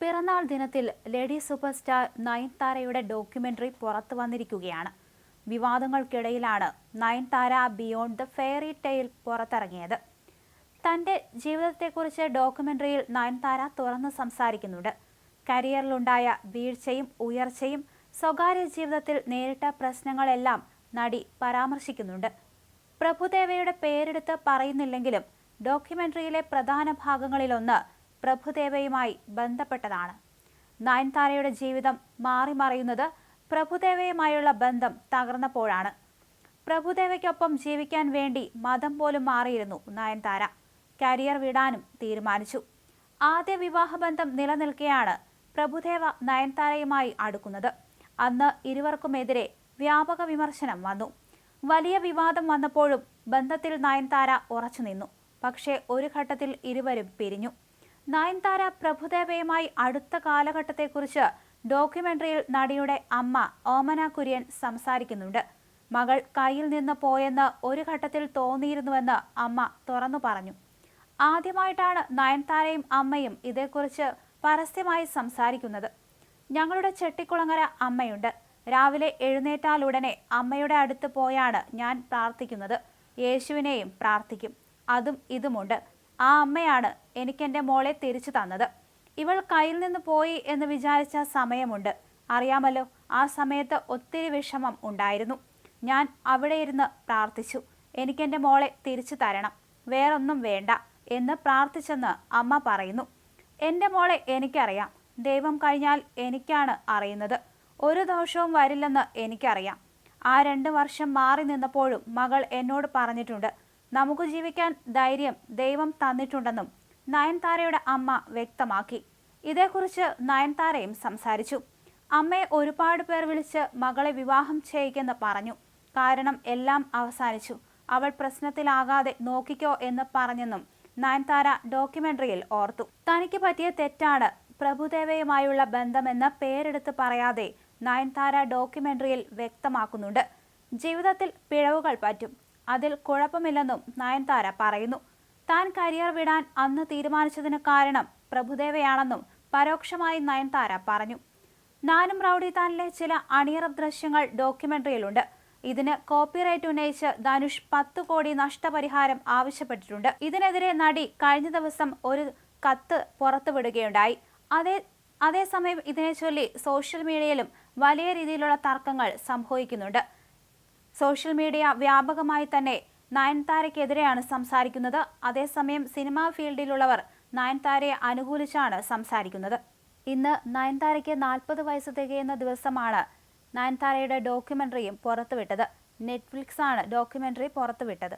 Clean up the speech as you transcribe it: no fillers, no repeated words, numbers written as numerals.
പിറന്നാൾ ദിനത്തിൽ lady super star നയൻതാരയുടെ ഡോക്യുമെന്ററി പുറത്തു വന്നിരിക്കുകയാണ്. വിവാദങ്ങൾക്കിടയിലാണ് Nayanthara beyond the fairy tale പുറത്തിറങ്ങിയത്. തന്റെ ജീവിതത്തെക്കുറിച്ച് ഡോക്യുമെന്ററിയിൽ നയൻതാര തുറന്നു സംസാരിക്കുന്നുണ്ട്. കരിയറിലുണ്ടായ വീഴ്ചയും ഉയർച്ചയും സ്വകാര്യ ജീവിതത്തിൽ നേരിട്ട പ്രശ്നങ്ങളെല്ലാം നടി പരാമർശിക്കുന്നുണ്ട്. പ്രഭുദേവയുടെ പേരെടുത്ത് പറയുന്നില്ലെങ്കിലും ഡോക്യുമെന്ററിയിലെ പ്രധാന ഭാഗങ്ങളിലൊന്ന് പ്രഭുദേവയുമായി ബന്ധപ്പെട്ടതാണ്. നയൻതാരയുടെ ജീവിതം മാറിമറിയുന്നത് പ്രഭുദേവയുമായുള്ള ബന്ധം തകർന്നപ്പോഴാണ്. പ്രഭുദേവയ്ക്കൊപ്പം ജീവിക്കാൻ വേണ്ടി മതം പോലും മാറിയിരുന്നു നയൻതാര. കരിയർ വിടാനും തീരുമാനിച്ചു. ആദ്യ വിവാഹബന്ധം നിലനിൽക്കെയാണ് പ്രഭുദേവ നയൻതാരയുമായി അടുക്കുന്നത്. അന്ന് ഇരുവർക്കുമെതിരെ വ്യാപക വിമർശനം വന്നു. വലിയ വിവാദം വന്നപ്പോഴും ബന്ധത്തിൽ നയൻതാര ഉറച്ചുനിന്നു. പക്ഷേ ഒരു ഘട്ടത്തിൽ ഇരുവരും പിരിഞ്ഞു. നയൻതാര പ്രഭുദേവയുമായി അടുത്ത കാലഘട്ടത്തെക്കുറിച്ച് ഡോക്യുമെന്ററിയിൽ നടിയുടെ അമ്മ ഓമന കുര്യൻ സംസാരിക്കുന്നുണ്ട്. മകൾ കയ്യിൽ നിന്ന് പോയെന്ന് ഒരു ഘട്ടത്തിൽ തോന്നിയിരുന്നുവെന്ന് അമ്മ തുറന്നു പറഞ്ഞു. ആദ്യമായിട്ടാണ് നയൻതാരയും അമ്മയും ഇതേക്കുറിച്ച് പരസ്യമായി സംസാരിക്കുന്നത്. ഞങ്ങളുടെ ചെട്ടിക്കുളങ്ങര അമ്മയുണ്ട്. രാവിലെ എഴുന്നേറ്റാലുടനെ അമ്മയുടെ അടുത്ത് പോയാണ് ഞാൻ പ്രാർത്ഥിക്കുന്നത്. യേശുവിനെയും പ്രാർത്ഥിക്കും. അതും ഇതുമുണ്ട്. ആ അമ്മയാണ് എനിക്കെൻ്റെ മോളെ തിരിച്ചു തന്നത്. ഇവൾ കയ്യിൽ നിന്ന് പോയി എന്ന് വിചാരിച്ച സമയമുണ്ട്. അറിയാമല്ലോ, ആ സമയത്ത് ഒത്തിരി വിഷമം ഉണ്ടായിരുന്നു. ഞാൻ അവിടെ ഇരുന്ന് പ്രാർത്ഥിച്ചു. എനിക്കെൻ്റെ മോളെ തിരിച്ചു തരണം, വേറൊന്നും വേണ്ട എന്ന് പ്രാർത്ഥിച്ചെന്ന് അമ്മ പറയുന്നു. എൻ്റെ മോളെ എനിക്കറിയാം. ദൈവം കഴിഞ്ഞാൽ എനിക്കാണ് അറിയുന്നത്. ഒരു ദോഷവും വരില്ലെന്ന് എനിക്കറിയാം. ആ 2 വർഷം മാറി നിന്നപ്പോഴും മകൾ എന്നോട് പറഞ്ഞിട്ടുണ്ട്, നമുക്ക് ജീവിക്കാൻ ധൈര്യം ദൈവം തന്നിട്ടുണ്ടെന്നും നയൻതാരയുടെ അമ്മ വ്യക്തമാക്കി. ഇതേക്കുറിച്ച് നയൻതാരയും സംസാരിച്ചു. അമ്മയെ ഒരുപാട് പേർ വിളിച്ച് മകളെ വിവാഹം ചെയ്യിക്കെന്ന് പറഞ്ഞു. കാരണം എല്ലാം അവസാനിച്ചു. അവൾ പ്രശ്നത്തിലാകാതെ നോക്കിക്കോ എന്ന് പറഞ്ഞെന്നും നയൻതാര ഡോക്യുമെന്ററിയിൽ ഓർത്തു. തനിക്ക് പറ്റിയ തെറ്റാണ് പ്രഭുദേവയുമായുള്ള ബന്ധമെന്ന് പേരെടുത്ത് പറയാതെ നയൻതാര ഡോക്യുമെന്ററിയിൽ വ്യക്തമാക്കുന്നുണ്ട്. ജീവിതത്തിൽ പിഴവുകൾ പറ്റും, അതിൽ കുഴപ്പമില്ലെന്നും നയൻതാര പറയുന്നു. താൻ കരിയർ വിടാൻ അന്ന് തീരുമാനിച്ചതിന് കാരണം പ്രഭുദേവയാണെന്നും പരോക്ഷമായി നയൻതാര പറഞ്ഞു. നാനും റൗഡി താനിലെ ചില അണിയറ ദൃശ്യങ്ങൾ ഡോക്യുമെന്ററിയിലുണ്ട്. ഇതിന് കോപ്പിറൈറ്റ് ഉന്നയിച്ച് ധനുഷ് 10 കോടി നഷ്ടപരിഹാരം ആവശ്യപ്പെട്ടിട്ടുണ്ട്. ഇതിനെതിരെ നടി കഴിഞ്ഞ ദിവസം ഒരു കത്ത് പുറത്തുവിടുകയുണ്ടായി. അതേസമയം ഇതിനെ ചൊല്ലി സോഷ്യൽ മീഡിയയിലും വലിയ രീതിയിലുള്ള തർക്കങ്ങൾ സംഭവിക്കുന്നുണ്ട്. സോഷ്യൽ മീഡിയ വ്യാപകമായി തന്നെ നയൻതാരയ്ക്കെതിരെയാണ് സംസാരിക്കുന്നത്. അതേസമയം സിനിമാ ഫീൽഡിലുള്ളവർ നയൻതാരയെ അനുകൂലിച്ചാണ് സംസാരിക്കുന്നത്. ഇന്ന് നയൻതാരയ്ക്ക് 40 വയസ്സ് തികയുന്ന ദിവസമാണ്. നയൻതാരയുടെ ഡോക്യുമെന്ററിയും പുറത്തുവിട്ടത്. നെറ്റ്ഫ്ലിക്സ് ആണ് ഡോക്യുമെന്ററി പുറത്തുവിട്ടത്.